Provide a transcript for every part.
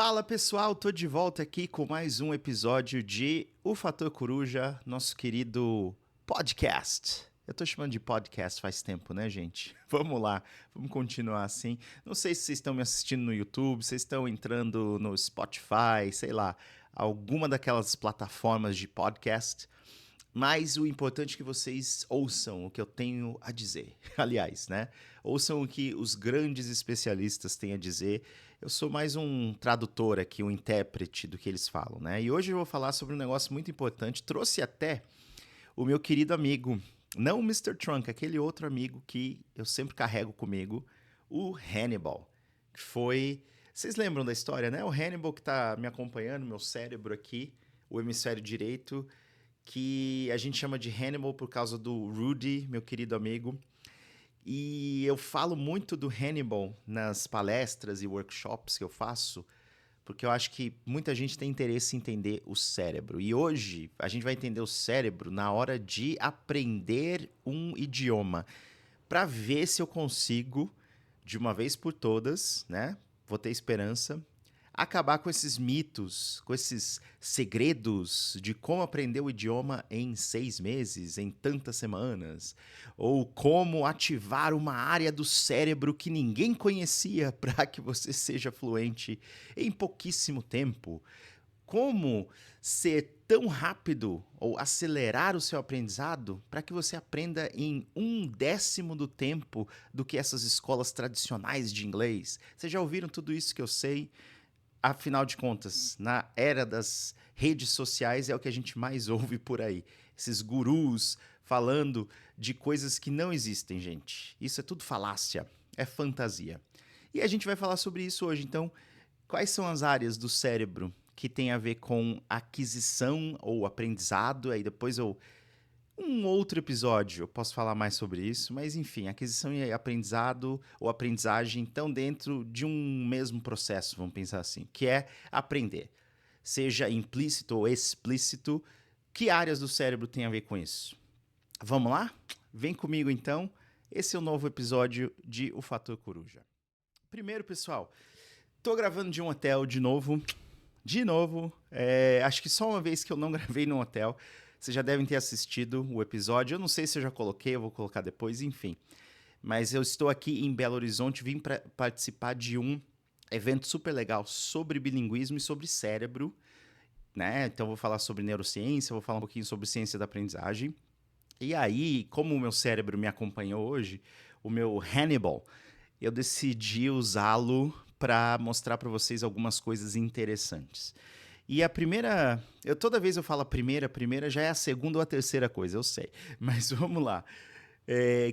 Fala pessoal, tô de volta aqui com mais um episódio de O Fator Coruja, nosso querido podcast. Eu tô chamando de podcast faz tempo, né, gente? Vamos lá, vamos continuar assim. Não sei se vocês estão me assistindo no YouTube, vocês estão entrando no Spotify, sei lá, alguma daquelas plataformas de podcast. Mas o importante é que vocês ouçam o que eu tenho a dizer. Aliás, né? Ouçam o que os grandes especialistas têm a dizer. Eu sou mais um tradutor aqui, um intérprete do que eles falam, né? E hoje eu vou falar sobre um negócio muito importante. Trouxe até o meu querido amigo, não o Mr. Trunk, aquele outro amigo que eu sempre carrego comigo, o Hannibal. Que foi. Vocês lembram da história, né? O Hannibal que tá me acompanhando, meu cérebro aqui, o hemisfério direito que a gente chama de Hannibal por causa do Rudy, meu querido amigo. E eu falo muito do Hannibal nas palestras e workshops que eu faço, porque eu acho que muita gente tem interesse em entender o cérebro. E hoje a gente vai entender o cérebro na hora de aprender um idioma, para ver se eu consigo, de uma vez por todas, né? Vou ter esperança, acabar com esses mitos, com esses segredos de como aprender o idioma em 6 meses, em tantas semanas, ou como ativar uma área do cérebro que ninguém conhecia para que você seja fluente em pouquíssimo tempo. Como ser tão rápido ou acelerar o seu aprendizado para que você aprenda em 1/10 do tempo do que essas escolas tradicionais de inglês. Vocês já ouviram tudo isso que eu sei? Afinal de contas, na era das redes sociais é o que a gente mais ouve por aí. Esses gurus falando de coisas que não existem, gente. Isso é tudo falácia, é fantasia. E a gente vai falar sobre isso hoje. Então, quais são as áreas do cérebro que tem a ver com aquisição ou aprendizado? Aí depois um outro episódio eu posso falar mais sobre isso, mas enfim, aquisição e aprendizado ou aprendizagem estão dentro de um mesmo processo, vamos pensar assim, que é aprender. Seja implícito ou explícito, que áreas do cérebro tem a ver com isso? Vamos lá? Vem comigo então. Esse é o novo episódio de O Fator Coruja. Primeiro, pessoal, tô gravando de um hotel de novo. Acho que só uma vez que eu não gravei num hotel. Vocês já devem ter assistido o episódio. Eu não sei se eu já coloquei, eu vou colocar depois, enfim. Mas eu estou aqui em Belo Horizonte, vim para participar de um evento super legal sobre bilinguismo e sobre cérebro, né? Então eu vou falar sobre neurociência, vou falar um pouquinho sobre ciência da aprendizagem. E aí, como o meu cérebro me acompanhou hoje, o meu Hannibal, eu decidi usá-lo para mostrar para vocês algumas coisas interessantes. E a primeira, toda vez eu falo a primeira já é a segunda ou a terceira coisa, eu sei. Mas vamos lá.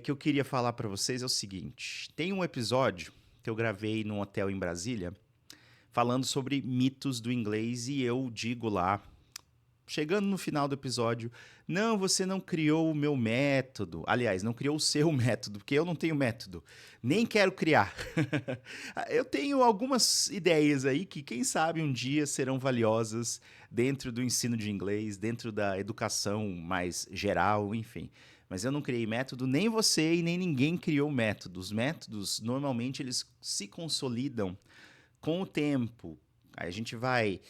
Que eu queria falar para vocês é o seguinte: tem um episódio que eu gravei num hotel em Brasília falando sobre mitos do inglês e eu digo lá, chegando no final do episódio, não, você não criou o meu método. Aliás, não criou o seu método, porque eu não tenho método. Nem quero criar. Eu tenho algumas ideias aí que, quem sabe, um dia serão valiosas dentro do ensino de inglês, dentro da educação mais geral, enfim. Mas eu não criei método, nem você e nem ninguém criou método. Os métodos, normalmente, eles se consolidam com o tempo. Aí a gente vai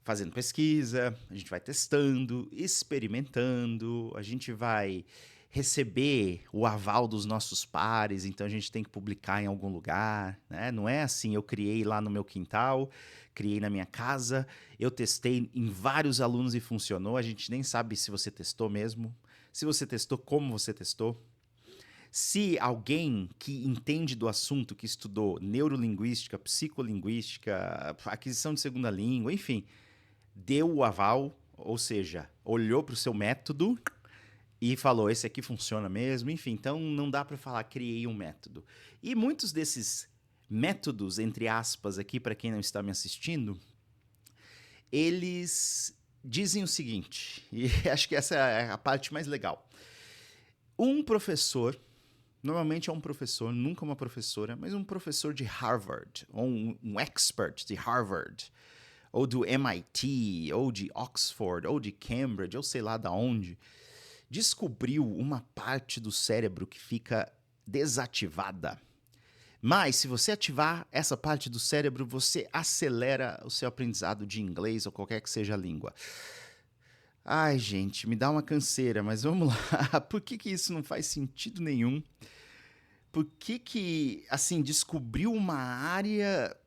fazendo pesquisa, a gente vai testando, experimentando, a gente vai receber o aval dos nossos pares, então a gente tem que publicar em algum lugar, né? Não é assim, eu criei lá no meu quintal, criei na minha casa, eu testei em vários alunos e funcionou, a gente nem sabe se você testou mesmo, se você testou, como você testou. Se alguém que entende do assunto, que estudou neurolinguística, psicolinguística, aquisição de segunda língua, enfim, deu o aval, ou seja, olhou para o seu método e falou: esse aqui funciona mesmo. Enfim, então não dá para falar criei um método. E muitos desses métodos, entre aspas, aqui para quem não está me assistindo, eles dizem o seguinte, e acho que essa é a parte mais legal. Um professor, normalmente é um professor, nunca uma professora, mas um professor de Harvard, ou um expert de Harvard, ou do MIT, ou de Oxford, ou de Cambridge, ou sei lá da onde, descobriu uma parte do cérebro que fica desativada Mas se você ativar essa parte do cérebro, você acelera o seu aprendizado de inglês ou qualquer que seja a língua. Ai, gente, me dá uma canseira, mas vamos lá. Por que isso não faz sentido nenhum? Por que assim, descobriu uma área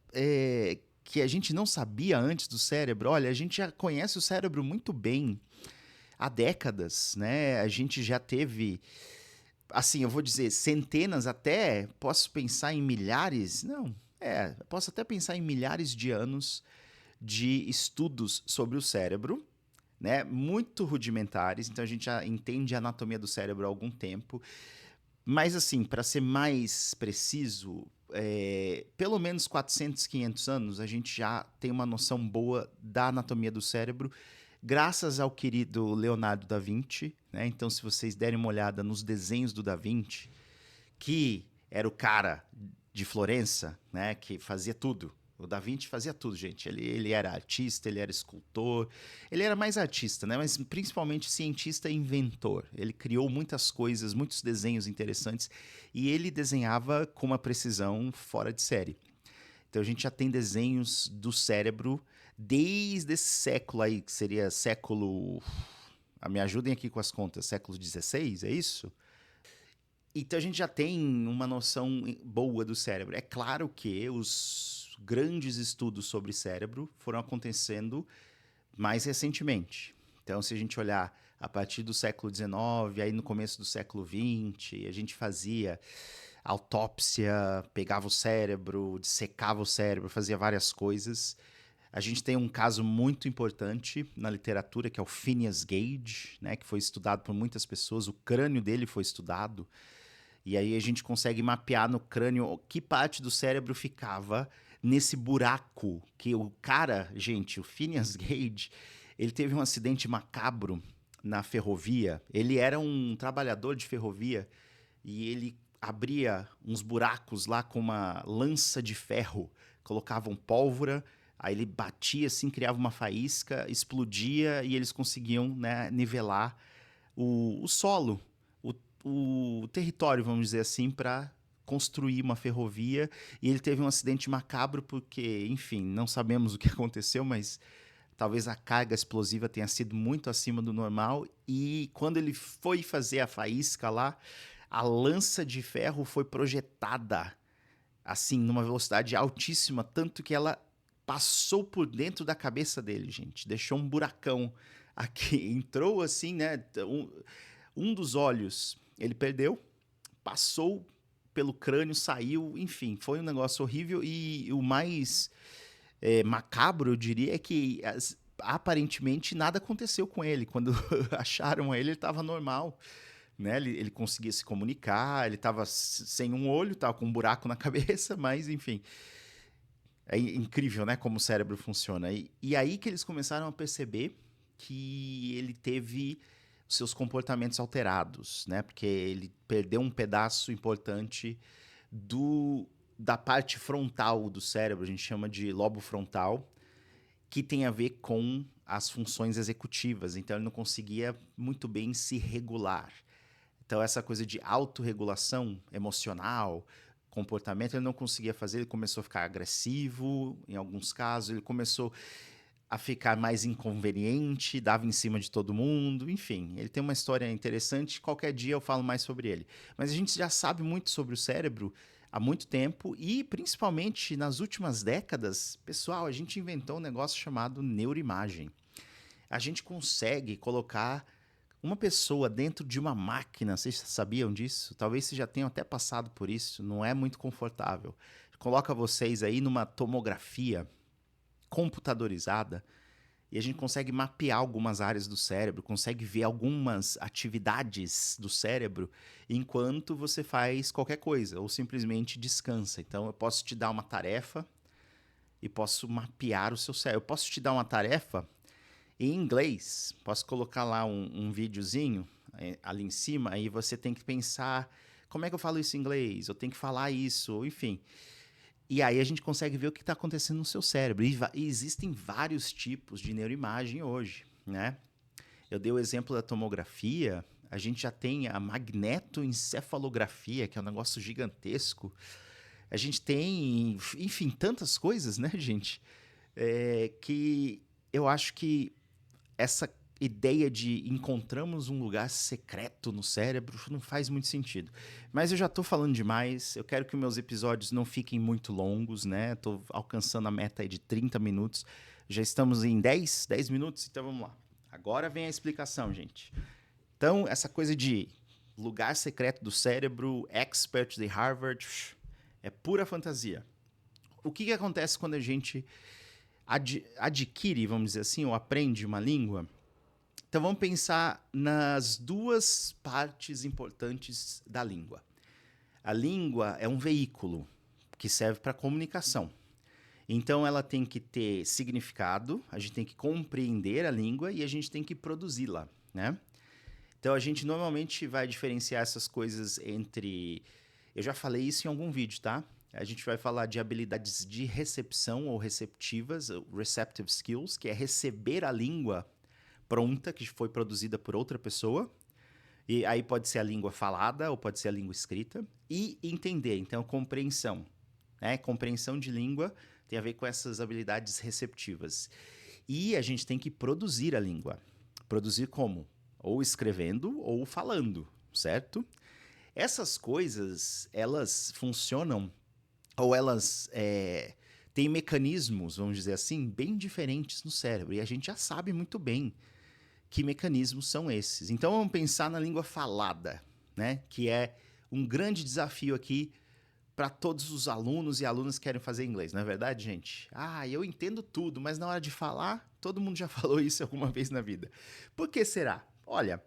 que a gente não sabia antes do cérebro? Olha, a gente já conhece o cérebro muito bem há décadas, né? A gente já teve, assim, eu vou dizer, centenas até, posso pensar em milhares, não, posso até pensar em milhares de anos de estudos sobre o cérebro, né? Muito rudimentares, então a gente já entende a anatomia do cérebro há algum tempo. Mas, assim, para ser mais preciso, pelo menos 400, 500 anos, a gente já tem uma noção boa da anatomia do cérebro, graças ao querido Leonardo da Vinci, né? Então, se vocês derem uma olhada nos desenhos do da Vinci, que era o cara de Florença, né, que fazia tudo. O Da Vinci fazia tudo, gente. Ele era artista, ele era escultor, ele era mais artista, né? Mas principalmente cientista e inventor. Ele criou muitas coisas, muitos desenhos interessantes e ele desenhava com uma precisão fora de série. Então a gente já tem desenhos do cérebro desde esse século aí, que seria século. Me ajudem aqui com as contas, século XVI, é isso? Então a gente já tem uma noção boa do cérebro. É claro que os grandes estudos sobre cérebro foram acontecendo mais recentemente. Então, se a gente olhar a partir do século XIX, aí no começo do século XX, a gente fazia autópsia, pegava o cérebro, dissecava o cérebro, fazia várias coisas. A gente tem um caso muito importante na literatura, que é o Phineas Gage, né, que foi estudado por muitas pessoas. O crânio dele foi estudado. E aí a gente consegue mapear no crânio que parte do cérebro ficava nesse buraco que o cara, gente, o Phineas Gage, ele teve um acidente macabro na ferrovia. Ele era um trabalhador de ferrovia e ele abria uns buracos lá com uma lança de ferro, colocavam pólvora, aí ele batia assim, criava uma faísca, explodia e eles conseguiam, né, nivelar o solo, o território, vamos dizer assim, para construir uma ferrovia. E ele teve um acidente macabro porque, enfim, não sabemos o que aconteceu, mas talvez a carga explosiva tenha sido muito acima do normal. E quando ele foi fazer a faísca lá, a lança de ferro foi projetada assim numa velocidade altíssima, tanto que ela passou por dentro da cabeça dele, gente. Deixou um buracão aqui, entrou assim, né? Um dos olhos ele perdeu, passou pelo crânio, saiu, enfim, foi um negócio horrível. E o mais macabro, eu diria, é que aparentemente nada aconteceu com ele. Quando acharam ele, ele estava normal. Né? Ele conseguia se comunicar, ele estava sem um olho, estava com um buraco na cabeça, mas enfim. É incrível, né, como o cérebro funciona. E aí que eles começaram a perceber que ele teve os seus comportamentos alterados, né? Porque ele perdeu um pedaço importante da parte frontal do cérebro, a gente chama de lobo frontal, que tem a ver com as funções executivas. Então ele não conseguia muito bem se regular. Então essa coisa de autorregulação emocional, comportamento, ele não conseguia fazer, ele começou a ficar agressivo, em alguns casos, ele começou a ficar mais inconveniente, dava em cima de todo mundo, enfim, ele tem uma história interessante, qualquer dia eu falo mais sobre ele. Mas a gente já sabe muito sobre o cérebro há muito tempo e principalmente nas últimas décadas, pessoal, a gente inventou um negócio chamado neuroimagem. A gente consegue colocar uma pessoa dentro de uma máquina, vocês sabiam disso? Talvez vocês já tenham até passado por isso, não é muito confortável. Coloca vocês aí numa tomografia computadorizada e a gente consegue mapear algumas áreas do cérebro, consegue ver algumas atividades do cérebro enquanto você faz qualquer coisa ou simplesmente descansa. Então eu posso te dar uma tarefa e posso mapear o seu cérebro. Eu posso te dar uma tarefa em inglês. Posso colocar lá um videozinho ali em cima, aí você tem que pensar como é que eu falo isso em inglês, eu tenho que falar isso, enfim. E aí a gente consegue ver o que está acontecendo no seu cérebro. E existem vários tipos de neuroimagem hoje, né? Eu dei o exemplo da tomografia, a gente já tem a magnetoencefalografia, que é um negócio gigantesco. A gente tem, enfim, tantas coisas, né, gente? Que eu acho que essa ideia de encontramos um lugar secreto no cérebro não faz muito sentido. Mas eu já tô falando demais, eu quero que meus episódios não fiquem muito longos, né? Tô alcançando a meta aí de 30 minutos. Já estamos em 10 minutos, então vamos lá. Agora vem a explicação, gente. Então, essa coisa de lugar secreto do cérebro, expert de Harvard, é pura fantasia. O que acontece quando a gente adquire, vamos dizer assim, ou aprende uma língua? Então vamos pensar nas duas partes importantes da língua. A língua é um veículo que serve para comunicação. Então ela tem que ter significado, a gente tem que compreender a língua e a gente tem que produzi-la, né? Então a gente normalmente vai diferenciar essas coisas entre... Eu já falei isso em algum vídeo, tá? A gente vai falar de habilidades de recepção ou receptivas, receptive skills, que é receber a língua pronta, que foi produzida por outra pessoa. E aí pode ser a língua falada ou pode ser a língua escrita. E entender, então, compreensão. Né? Compreensão de língua tem a ver com essas habilidades receptivas. E a gente tem que produzir a língua. Produzir como? Ou escrevendo ou falando, certo? Essas coisas, elas funcionam ou elas têm mecanismos, vamos dizer assim, bem diferentes no cérebro. E a gente já sabe muito bem que mecanismos são esses. Então vamos pensar na língua falada, né? Que é um grande desafio aqui para todos os alunos e alunas que querem fazer inglês, não é verdade, gente? Ah, eu entendo tudo, mas na hora de falar, todo mundo já falou isso alguma vez na vida. Por que será? Olha,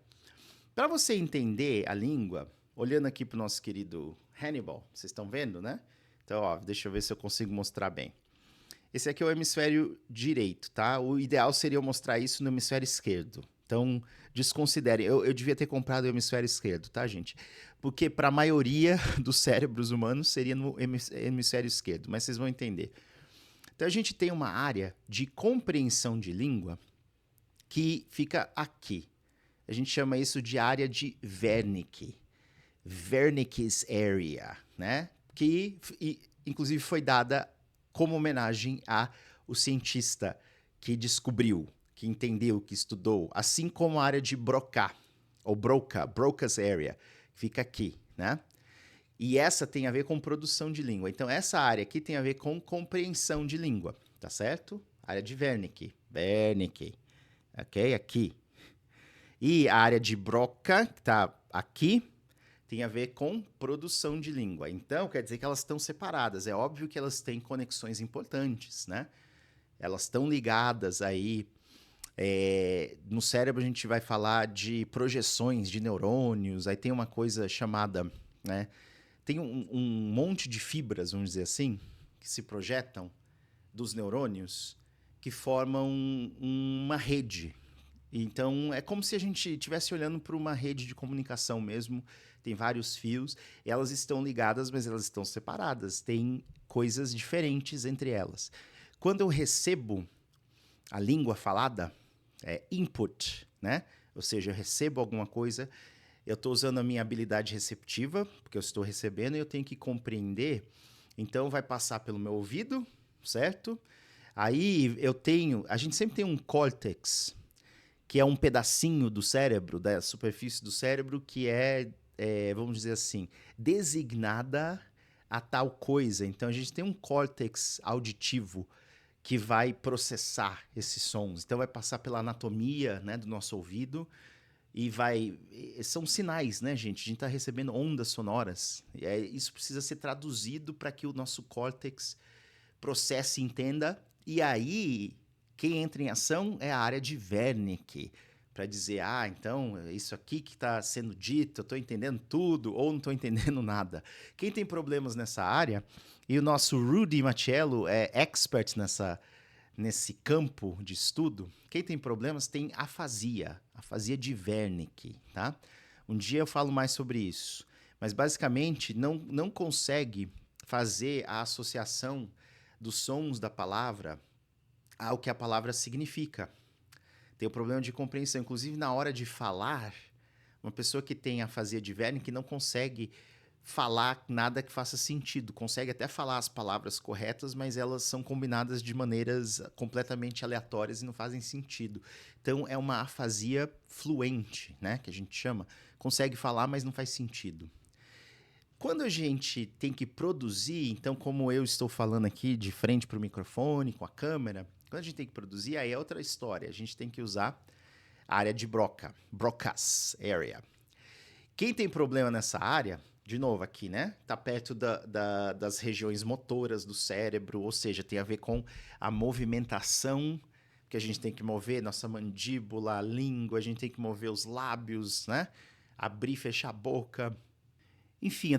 para você entender a língua, olhando aqui para o nosso querido Hannibal, vocês estão vendo, né? Então, ó, deixa eu ver se eu consigo mostrar bem. Esse aqui é o hemisfério direito, tá? O ideal seria eu mostrar isso no hemisfério esquerdo. Então, desconsidere. Eu devia ter comprado o hemisfério esquerdo, tá, gente? Porque para a maioria dos cérebros humanos seria no hemisfério esquerdo, mas vocês vão entender. Então, a gente tem uma área de compreensão de língua que fica aqui. A gente chama isso de área de Wernicke. Wernicke's Area, né? Que, inclusive, foi dada como homenagem ao cientista que descobriu, que entendeu, que estudou, assim como a área de Broca, ou Broca's Area, que fica aqui, né? E essa tem a ver com produção de língua. Então, essa área aqui tem a ver com compreensão de língua, tá certo? Área de Wernicke, ok? Aqui. E a área de Broca, que tá aqui, tem a ver com produção de língua. Então, quer dizer que elas estão separadas. É óbvio que elas têm conexões importantes, né? Elas estão ligadas aí. No cérebro a gente vai falar de projeções de neurônios, aí tem uma coisa chamada, né? Tem um monte de fibras, vamos dizer assim, que se projetam dos neurônios que formam uma rede. Então, é como se a gente estivesse olhando para uma rede de comunicação mesmo. Tem vários fios, elas estão ligadas, mas elas estão separadas. Tem coisas diferentes entre elas. Quando eu recebo a língua falada, é input, né? Ou seja, eu recebo alguma coisa, eu estou usando a minha habilidade receptiva, porque eu estou recebendo e eu tenho que compreender. Então, vai passar pelo meu ouvido, certo? Aí a gente sempre tem um córtex, que é um pedacinho do cérebro, da superfície do cérebro, que vamos dizer assim, designada a tal coisa. Então, a gente tem um córtex auditivo que vai processar esses sons. Então, vai passar pela anatomia, né, do nosso ouvido e são sinais, né, gente? A gente está recebendo ondas sonoras. Isso precisa ser traduzido para que o nosso córtex processe e entenda. E aí, quem entra em ação é a área de Wernicke, para dizer, então, é isso aqui que está sendo dito, eu estou entendendo tudo ou não estou entendendo nada. Quem tem problemas nessa área, e o nosso Rudy Machello é expert nesse campo de estudo, quem tem problemas tem afasia de Wernicke, tá? Um dia eu falo mais sobre isso, mas basicamente não consegue fazer a associação dos sons da palavra ao que a palavra significa. Tem o problema de compreensão. Inclusive, na hora de falar, uma pessoa que tem afasia de Wernicke não consegue falar nada que faça sentido. Consegue até falar as palavras corretas, mas elas são combinadas de maneiras completamente aleatórias e não fazem sentido. Então é uma afasia fluente, né, que a gente chama. Consegue falar, mas não faz sentido. Quando a gente tem que produzir, então como eu estou falando aqui de frente para o microfone, com a câmera, quando a gente tem que produzir, aí é outra história. A gente tem que usar a área de Broca, Broca's Area. Quem tem problema nessa área, de novo aqui, né? Tá perto das regiões motoras do cérebro, ou seja, tem a ver com a movimentação que a gente tem que mover, nossa mandíbula, a língua, a gente tem que mover os lábios, né? Abrir e fechar a boca. Enfim,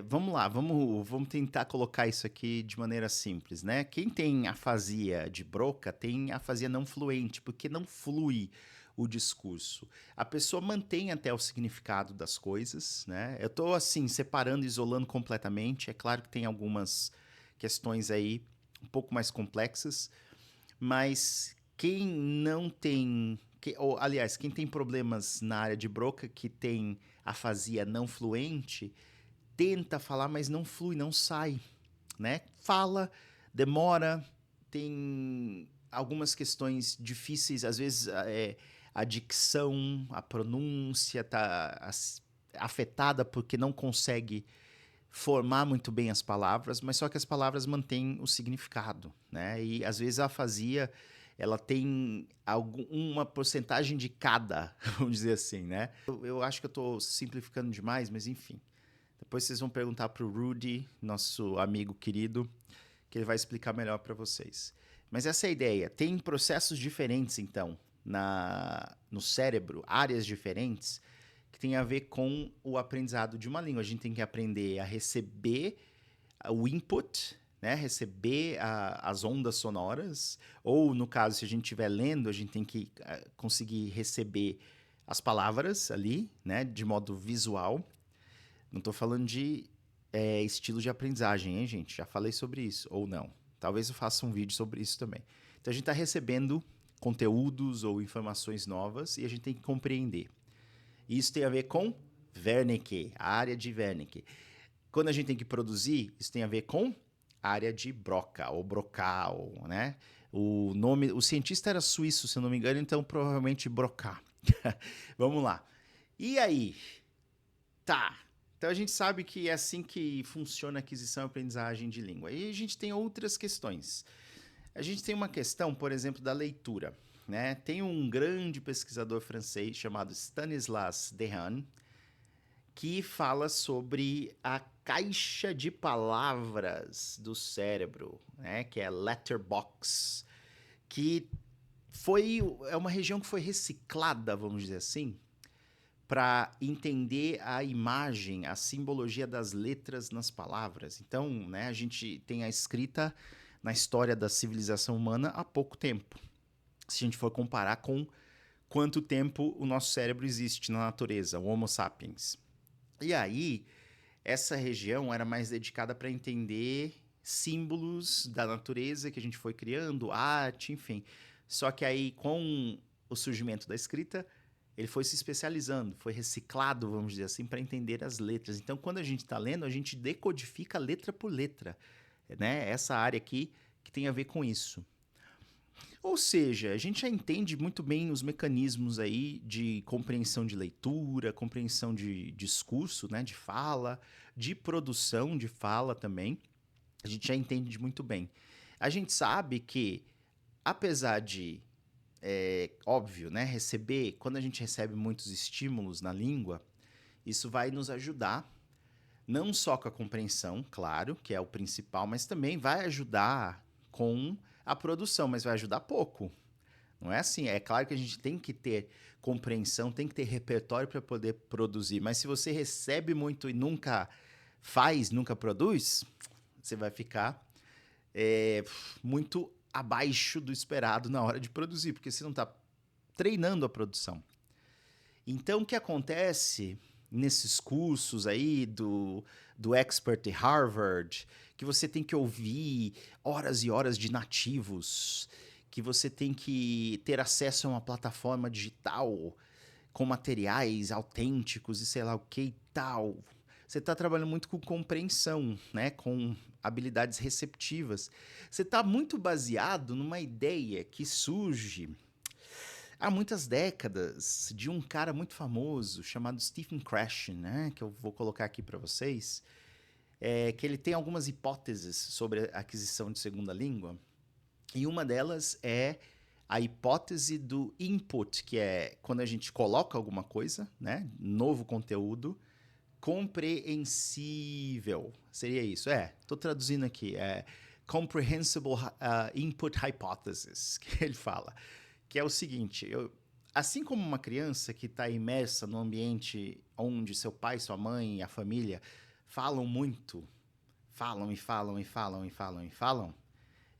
vamos lá, vamos tentar colocar isso aqui de maneira simples, né? Quem tem afasia de Broca tem afasia não fluente, porque não flui o discurso. A pessoa mantém até o significado das coisas, né? Eu estou assim, separando, isolando completamente. É claro que tem algumas questões aí um pouco mais complexas, mas quem não tem, ou, aliás, quem tem problemas na área de Broca, que tem afasia não fluente, tenta falar, mas não flui, não sai, né? Fala, demora, tem algumas questões difíceis, às vezes a dicção, a pronúncia está afetada porque não consegue formar muito bem as palavras, mas só que as palavras mantêm o significado, né? E às vezes a afasia ela tem uma porcentagem de cada, vamos dizer assim, né? Eu acho que eu estou simplificando demais, mas enfim. Depois vocês vão perguntar para o Rudy, nosso amigo querido, que ele vai explicar melhor para vocês. Mas essa é a ideia. Tem processos diferentes, então, no cérebro, áreas diferentes, que tem a ver com o aprendizado de uma língua. A gente tem que aprender a receber o input, né? Receber as ondas sonoras, ou no caso, se a gente estiver lendo, a gente tem que conseguir receber as palavras ali, né? De modo visual. Não estou falando de estilo de aprendizagem, hein, gente? Já falei sobre isso, ou não. Talvez eu faça um vídeo sobre isso também. Então a gente está recebendo conteúdos ou informações novas e a gente tem que compreender. Isso tem a ver com Wernicke, a área de Wernicke. Quando a gente tem que produzir, isso tem a ver com a área de Broca, ou Broca, né? O cientista era suíço, se eu não me engano, então provavelmente Broca. Vamos lá. E aí? Tá. Então a gente sabe que é assim que funciona a aquisição e aprendizagem de língua. E a gente tem outras questões. A gente tem uma questão, por exemplo, da leitura. Né? Tem um grande pesquisador francês chamado Stanislas Dehaene, que fala sobre a caixa de palavras do cérebro, né? Que é letterbox, que é uma região que foi reciclada, vamos dizer assim, para entender a imagem, a simbologia das letras nas palavras. Então, né, a gente tem a escrita na história da civilização humana há pouco tempo. Se a gente for comparar com quanto tempo o nosso cérebro existe na natureza, o Homo sapiens. E aí, essa região era mais dedicada para entender símbolos da natureza que a gente foi criando, arte, enfim. Só que aí, com o surgimento da escrita, ele foi se especializando, foi reciclado, vamos dizer assim, para entender as letras. Então, quando a gente está lendo, a gente decodifica letra por letra, né? Essa área aqui que tem a ver com isso. Ou seja, a gente já entende muito bem os mecanismos aí de compreensão de leitura, compreensão de discurso, né, de fala, de produção de fala também. A gente já entende muito bem. A gente sabe que, apesar de, óbvio, né, quando a gente recebe muitos estímulos na língua, isso vai nos ajudar, não só com a compreensão, claro, que é o principal, mas também vai ajudar com a produção, mas vai ajudar pouco. Não é assim, é claro que a gente tem que ter compreensão, tem que ter repertório para poder produzir, mas se você recebe muito e nunca faz, nunca produz, você vai ficar muito abaixo do esperado na hora de produzir, porque você não está treinando a produção. Então, o que acontece nesses cursos aí do Expert de Harvard, que você tem que ouvir horas e horas de nativos, que você tem que ter acesso a uma plataforma digital com materiais autênticos e sei lá o que e tal. você está trabalhando muito com compreensão, né? Com habilidades receptivas. Você está muito baseado numa ideia que surge há muitas décadas de um cara muito famoso chamado Stephen Krashen, né? Que eu vou colocar aqui para vocês. Que ele tem algumas hipóteses sobre a aquisição de segunda língua. E uma delas é a hipótese do input, que é quando a gente coloca alguma coisa, né? Novo conteúdo, compreensível. Seria isso. Estou traduzindo aqui. Comprehensible Input Hypothesis, que ele fala. Que é o seguinte, assim como uma criança que está imersa no ambiente onde seu pai, sua mãe e a família falam muito, falam e falam e falam e falam e falam,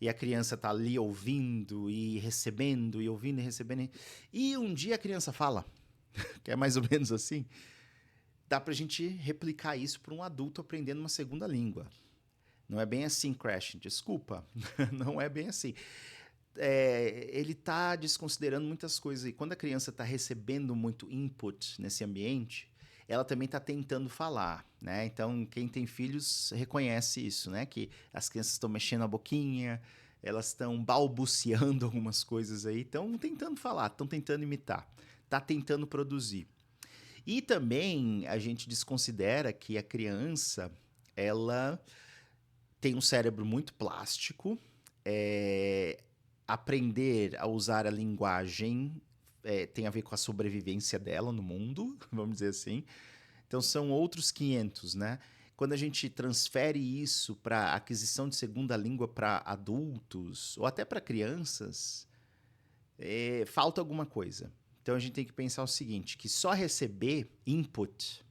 e a criança está ali ouvindo e recebendo, e ouvindo e recebendo, e um dia a criança fala, que é mais ou menos assim, dá pra gente replicar isso para um adulto aprendendo uma segunda língua. Não é bem assim, Crash, desculpa, não é bem assim. Ele está desconsiderando muitas coisas, e quando a criança está recebendo muito input nesse ambiente, ela também está tentando falar, né? Então, quem tem filhos reconhece isso, né? Que as crianças estão mexendo a boquinha, elas estão balbuciando algumas coisas aí, estão tentando falar, estão tentando imitar, está tentando produzir. E também a gente desconsidera que a criança, ela tem um cérebro muito plástico, aprender a usar a linguagem tem a ver com a sobrevivência dela no mundo, vamos dizer assim. Então são outros 500, né? Quando a gente transfere isso para aquisição de segunda língua para adultos ou até para crianças, falta alguma coisa. Então a gente tem que pensar o seguinte, que só receber input,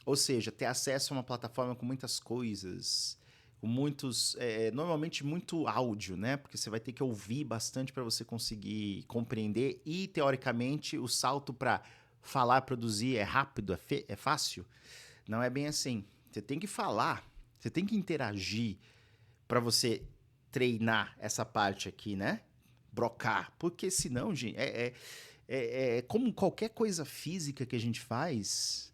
ou seja, ter acesso a uma plataforma com muitas coisas, com muitos, normalmente muito áudio, né? Porque você vai ter que ouvir bastante para você conseguir compreender e, teoricamente, o salto para falar, produzir é rápido, é fácil. Não é bem assim. Você tem que falar, você tem que interagir para você treinar essa parte aqui, né? Brocar. Porque senão, gente, como qualquer coisa física que a gente faz,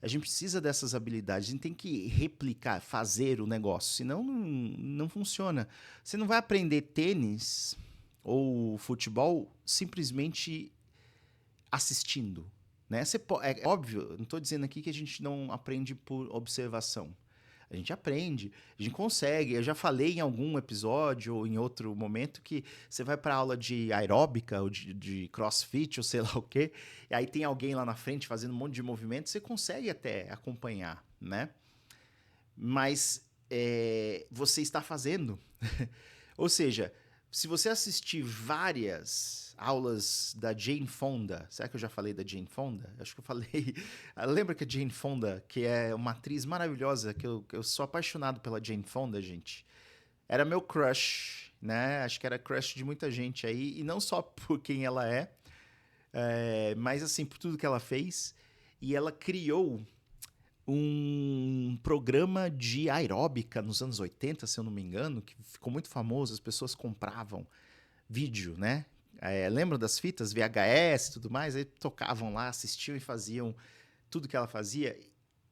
a gente precisa dessas habilidades, a gente tem que replicar, fazer o negócio, senão não funciona. Você não vai aprender tênis ou futebol simplesmente assistindo, né? É óbvio, não estou dizendo aqui que a gente não aprende por observação. A gente aprende, a gente consegue. Eu já falei em algum episódio ou em outro momento que você vai para aula de aeróbica ou de crossfit ou sei lá o quê, e aí tem alguém lá na frente fazendo um monte de movimento, você consegue até acompanhar, né? Mas você está fazendo. Ou seja, se você assistir várias aulas da Jane Fonda, será que eu já falei da Jane Fonda? Acho que eu falei. Lembra que a Jane Fonda, que é uma atriz maravilhosa, que eu sou apaixonado pela Jane Fonda, gente. Era meu crush, né? Acho que era crush de muita gente aí, e não só por quem ela mas assim, por tudo que ela fez. E ela criou um programa de aeróbica nos anos 80, se eu não me engano, que ficou muito famoso, as pessoas compravam vídeo, né? Lembram das fitas VHS e tudo mais? Aí tocavam lá, assistiam e faziam tudo que ela fazia.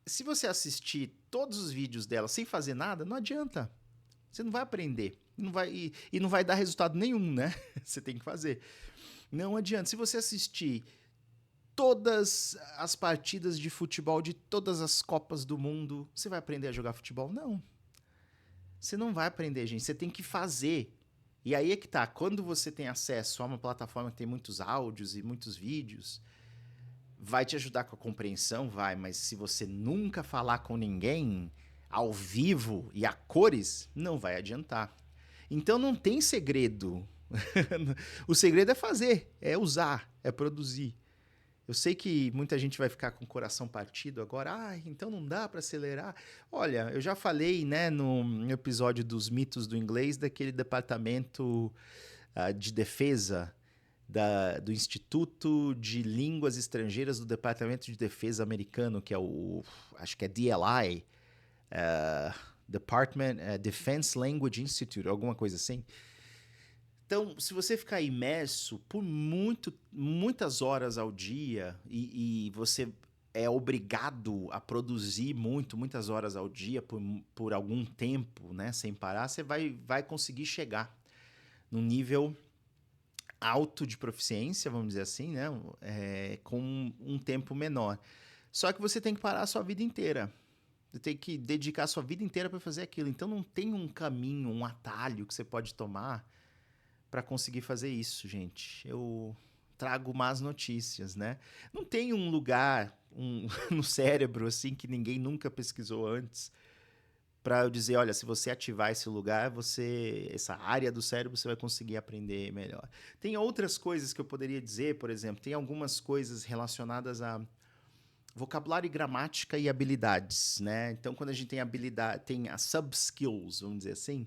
Se você assistir todos os vídeos dela sem fazer nada, não adianta. Você não vai aprender. E não vai dar resultado nenhum, né? Você tem que fazer. Não adianta. Se você assistir todas as partidas de futebol de todas as Copas do Mundo, você vai aprender a jogar futebol? Não. Você não vai aprender, gente. Você tem que fazer. E aí é que tá. Quando você tem acesso a uma plataforma que tem muitos áudios e muitos vídeos, vai te ajudar com a compreensão? Vai. Mas se você nunca falar com ninguém ao vivo e a cores, não vai adiantar. Então não tem segredo. O segredo é fazer, é usar, é produzir. Eu sei que muita gente vai ficar com o coração partido agora. Então não dá para acelerar. Olha, eu já falei, né, no episódio dos mitos do inglês, daquele departamento de defesa do Instituto de Línguas Estrangeiras do Departamento de Defesa americano, que é acho que é DLI, Defense Language Institute, alguma coisa assim. Então, se você ficar imerso por muitas horas ao dia e você é obrigado a produzir muitas horas ao dia por algum tempo, né, sem parar, você vai conseguir chegar num nível alto de proficiência, vamos dizer assim, né, com um tempo menor. Só que você tem que parar a sua vida inteira. Você tem que dedicar a sua vida inteira para fazer aquilo. Então não tem um caminho, um atalho que você pode tomar para conseguir fazer isso, gente. Eu trago más notícias, né? Não tem um lugar no cérebro assim que ninguém nunca pesquisou antes para eu dizer, olha, se você ativar esse lugar, essa área do cérebro, você vai conseguir aprender melhor. Tem outras coisas que eu poderia dizer, por exemplo, tem algumas coisas relacionadas a vocabulário e gramática e habilidades, né? Então, quando a gente tem habilidade, tem as sub-skills, vamos dizer assim,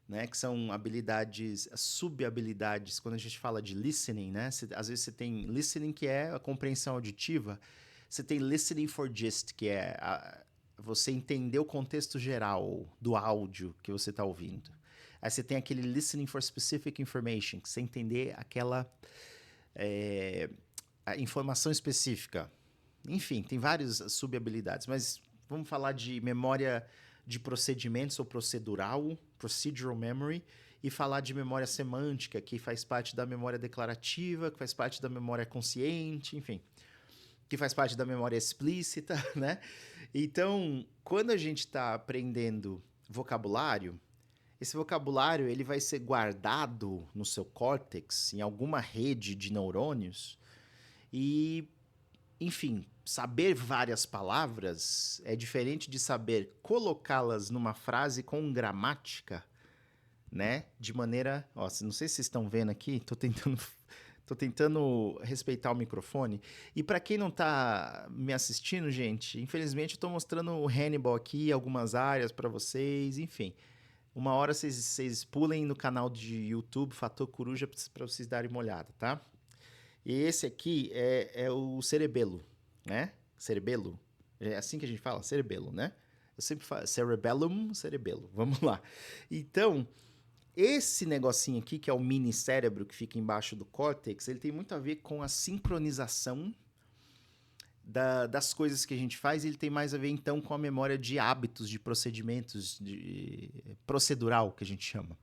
né? Que são habilidades, sub-habilidades. Quando a gente fala de listening, né? Às vezes você tem listening, que é a compreensão auditiva. Você tem listening for gist, que é você entender o contexto geral do áudio que você está ouvindo. Aí você tem aquele listening for specific information, que você entender aquela a informação específica. Enfim, tem várias sub-habilidades, mas vamos falar de memória de procedimentos ou procedural memory, e falar de memória semântica, que faz parte da memória declarativa, que faz parte da memória consciente, enfim, que faz parte da memória explícita, né? Então, quando a gente está aprendendo vocabulário, esse vocabulário ele vai ser guardado no seu córtex, em alguma rede de neurônios, e enfim, saber várias palavras é diferente de saber colocá-las numa frase com gramática, né? De maneira. Ó, não sei se vocês estão vendo aqui, tô tentando respeitar o microfone. E para quem não tá me assistindo, gente, infelizmente eu tô mostrando o Hannibal aqui, algumas áreas para vocês, enfim. Uma hora vocês pulem no canal de YouTube Fator Coruja para vocês darem uma olhada, tá? E esse aqui é o cerebelo, né? Cerebelo. É assim que a gente fala, cerebelo, né? Eu sempre falo cerebellum, cerebelo. Vamos lá. Então, esse negocinho aqui, que é o mini cérebro que fica embaixo do córtex, ele tem muito a ver com a sincronização das coisas que a gente faz, e ele tem mais a ver, então, com a memória de hábitos, de procedimentos, de procedural, que a gente chama.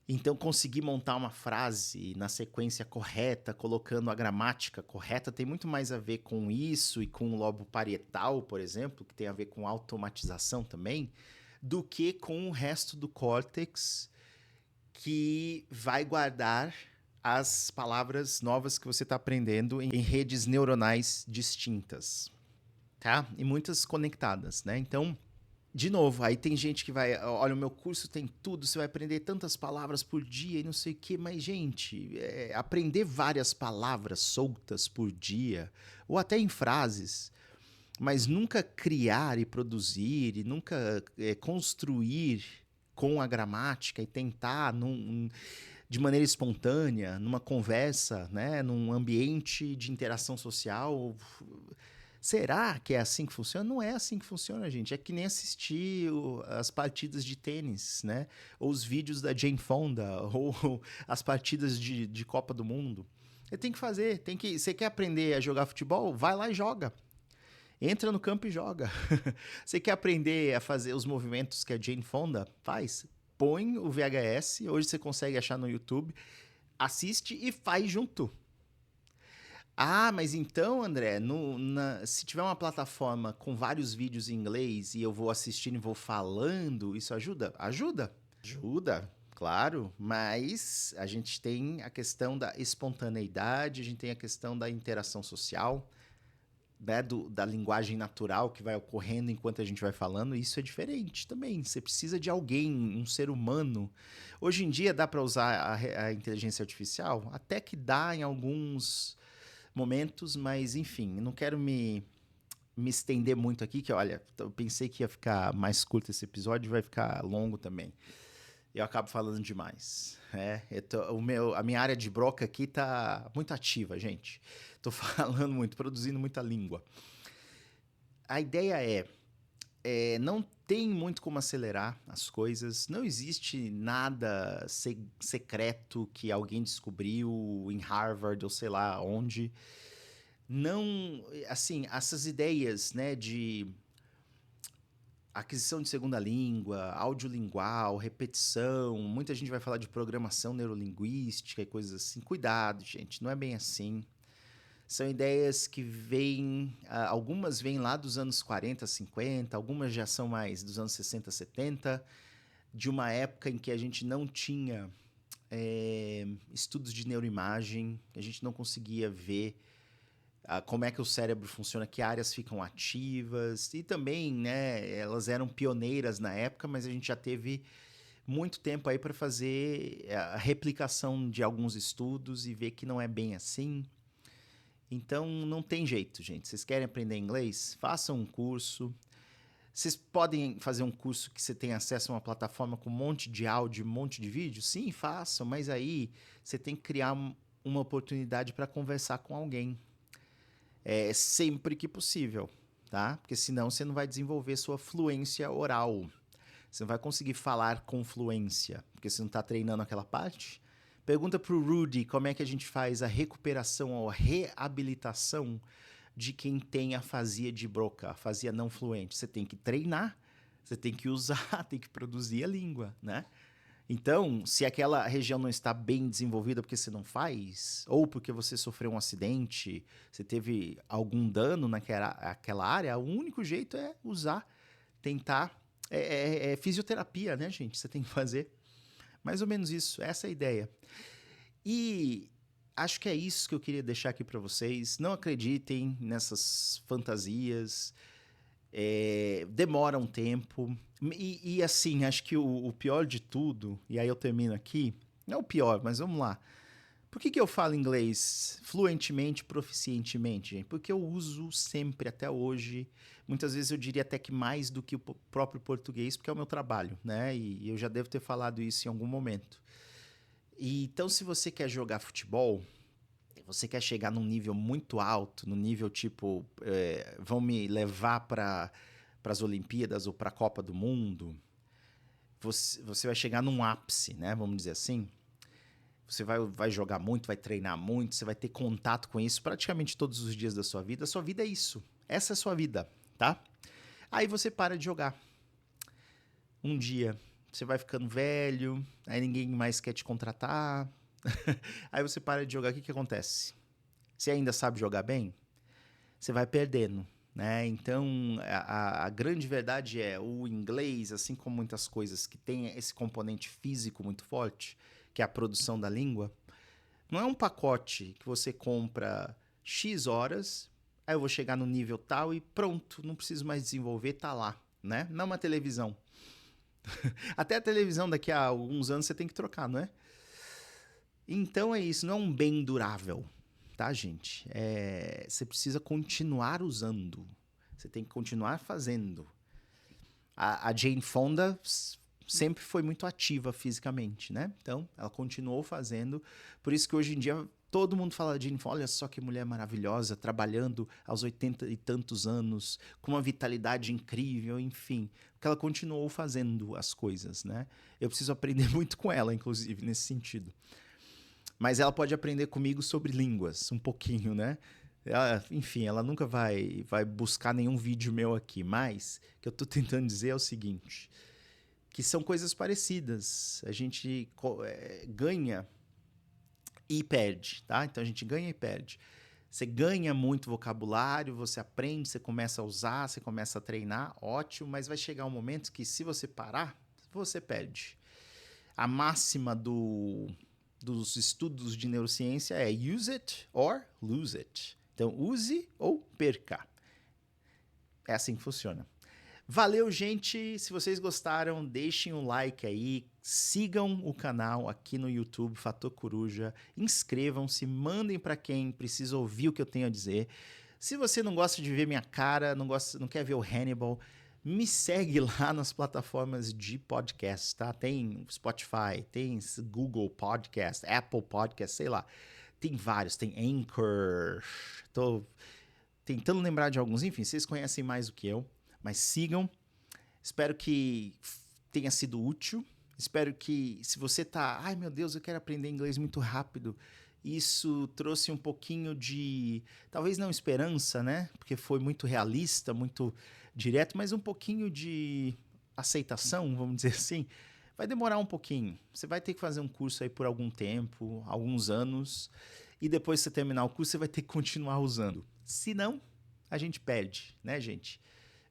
Então, conseguir montar uma frase na sequência correta, colocando a gramática correta, tem muito mais a ver com isso e com o lobo parietal, por exemplo, que tem a ver com automatização também, do que com o resto do córtex, que vai guardar as palavras novas que você está aprendendo em redes neuronais distintas, tá? E muitas conectadas, né? Então, de novo, aí tem gente que vai, olha, o meu curso tem tudo, você vai aprender tantas palavras por dia e não sei o quê, mas, gente, aprender várias palavras soltas por dia, ou até em frases, mas nunca criar e produzir, e nunca construir com a gramática e tentar de maneira espontânea, numa conversa, né, num ambiente de interação social. Será que é assim que funciona? Não é assim que funciona, gente. É que nem assistir as partidas de tênis, né? Ou os vídeos da Jane Fonda, ou as partidas de Copa do Mundo. Você tem que fazer, Você quer aprender a jogar futebol? Vai lá e joga. Entra no campo e joga. Você quer aprender a fazer os movimentos que a Jane Fonda faz? Põe o VHS, hoje você consegue achar no YouTube, assiste e faz junto. Ah, mas então, André, se tiver uma plataforma com vários vídeos em inglês e eu vou assistindo e vou falando, isso ajuda? Ajuda. Ajuda, claro, mas a gente tem a questão da espontaneidade, a gente tem a questão da interação social, né, da linguagem natural que vai ocorrendo enquanto a gente vai falando, e isso é diferente também. Você precisa de alguém, um ser humano. Hoje em dia dá para usar a inteligência artificial? Até que dá em alguns momentos, mas enfim, não quero me estender muito aqui, que olha, eu pensei que ia ficar mais curto esse episódio, vai ficar longo também. Eu acabo falando demais. A minha área de broca aqui tá muito ativa, gente. Tô falando muito, produzindo muita língua. A ideia não tem muito como acelerar as coisas, não existe nada secreto que alguém descobriu em Harvard ou sei lá onde. não, assim, essas ideias, né, de aquisição de segunda língua, audiolingual, repetição, muita gente vai falar de programação neurolinguística e coisas assim. Cuidado, gente, não é bem assim. São ideias que vêm, algumas vêm lá dos anos 40, 50, algumas já são mais dos anos 60, 70, de uma época em que a gente não tinha estudos de neuroimagem, a gente não conseguia ver como é que o cérebro funciona, que áreas ficam ativas, e também, né, elas eram pioneiras na época, mas a gente já teve muito tempo aí para fazer a replicação de alguns estudos e ver que não é bem assim. Então, não tem jeito, gente. Vocês querem aprender inglês? Façam um curso. Vocês podem fazer um curso que você tem acesso a uma plataforma com um monte de áudio, um monte de vídeo? Sim, façam, mas aí você tem que criar uma oportunidade para conversar com alguém. Sempre que possível, tá? Porque senão você não vai desenvolver sua fluência oral. Você não vai conseguir falar com fluência, porque você não está treinando aquela parte. Pergunta para o Rudy como é que a gente faz a recuperação ou a reabilitação de quem tem afasia de Broca, afasia não fluente. Você tem que treinar, você tem que usar, tem que produzir a língua, né? Então, se aquela região não está bem desenvolvida porque você não faz, ou porque você sofreu um acidente, você teve algum dano naquela área, o único jeito é usar, tentar. É fisioterapia, né, gente? Você tem que fazer. Mais ou menos isso, essa é a ideia. E acho que é isso que eu queria deixar aqui para vocês. Não acreditem nessas fantasias. Demora um tempo. E assim, acho que o pior de tudo, e aí eu termino aqui, não é o pior, mas vamos lá. Por que eu falo inglês fluentemente, proficientemente, gente? Porque eu uso sempre, até hoje. Muitas vezes eu diria até que mais do que o próprio português, porque é o meu trabalho, né? E eu já devo ter falado isso em algum momento. Então, se você quer jogar futebol, você quer chegar num nível muito alto, no nível tipo, vão me levar para as Olimpíadas ou para a Copa do Mundo, você vai chegar num ápice, né? Vamos dizer assim. Você vai jogar muito, vai treinar muito, você vai ter contato com isso praticamente todos os dias da sua vida. A sua vida é isso. Essa é a sua vida, tá? Aí você para de jogar. Um dia você vai ficando velho, aí ninguém mais quer te contratar. Aí você para de jogar, o que acontece? Você ainda sabe jogar bem? Você vai perdendo, né? Então, a grande verdade é o inglês, assim como muitas coisas que tem esse componente físico muito forte, que é a produção da língua, não é um pacote que você compra X horas, aí eu vou chegar no nível tal e pronto, não preciso mais desenvolver, tá lá, né? Não é uma televisão. Até a televisão daqui a alguns anos você tem que trocar, não é? Então é isso, não é um bem durável, tá, gente? Você precisa continuar usando, você tem que continuar fazendo. A Jane Fonda sempre foi muito ativa fisicamente, né? Então, ela continuou fazendo. Por isso que hoje em dia todo mundo fala de Jane Fonda, olha só que mulher maravilhosa, trabalhando aos 80 e tantos anos, com uma vitalidade incrível, enfim. Porque ela continuou fazendo as coisas, né? Eu preciso aprender muito com ela, inclusive, nesse sentido. Mas ela pode aprender comigo sobre línguas, um pouquinho, né? Enfim, ela nunca vai buscar nenhum vídeo meu aqui, mas o que eu estou tentando dizer é o seguinte, que são coisas parecidas. A gente ganha e perde, tá? Então a gente ganha e perde. Você ganha muito vocabulário, você aprende, você começa a usar, você começa a treinar, ótimo, mas vai chegar um momento que se você parar, você perde. A máxima dos estudos de neurociência é use it or lose it. Então, use ou perca. É assim que funciona. Valeu, gente. Se vocês gostaram, deixem um like aí. Sigam o canal aqui no YouTube, Fator Coruja. Inscrevam-se, mandem para quem precisa ouvir o que eu tenho a dizer. Se você não gosta de ver minha cara, não quer ver o Hannibal, me segue lá nas plataformas de podcast, tá? Tem Spotify, tem Google Podcast, Apple Podcast, sei lá. Tem vários, tem Anchor. Tô tentando lembrar de alguns. Enfim, vocês conhecem mais do que eu, mas sigam. Espero que tenha sido útil. Espero que, se você tá, ai meu Deus, eu quero aprender inglês muito rápido Isso trouxe um pouquinho de, talvez não esperança, né? Porque foi muito realista, muito direto, mas um pouquinho de aceitação, vamos dizer assim. Vai demorar um pouquinho. Você vai ter que fazer um curso aí por algum tempo, alguns anos, e depois que você terminar o curso, você vai ter que continuar usando. Se não, a gente perde, né, gente?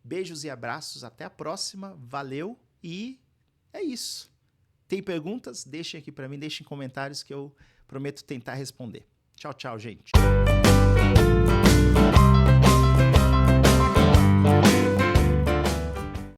Beijos e abraços, até a próxima, valeu e é isso. Tem perguntas? Deixem aqui para mim, deixem comentários que eu prometo tentar responder. Tchau, tchau, gente.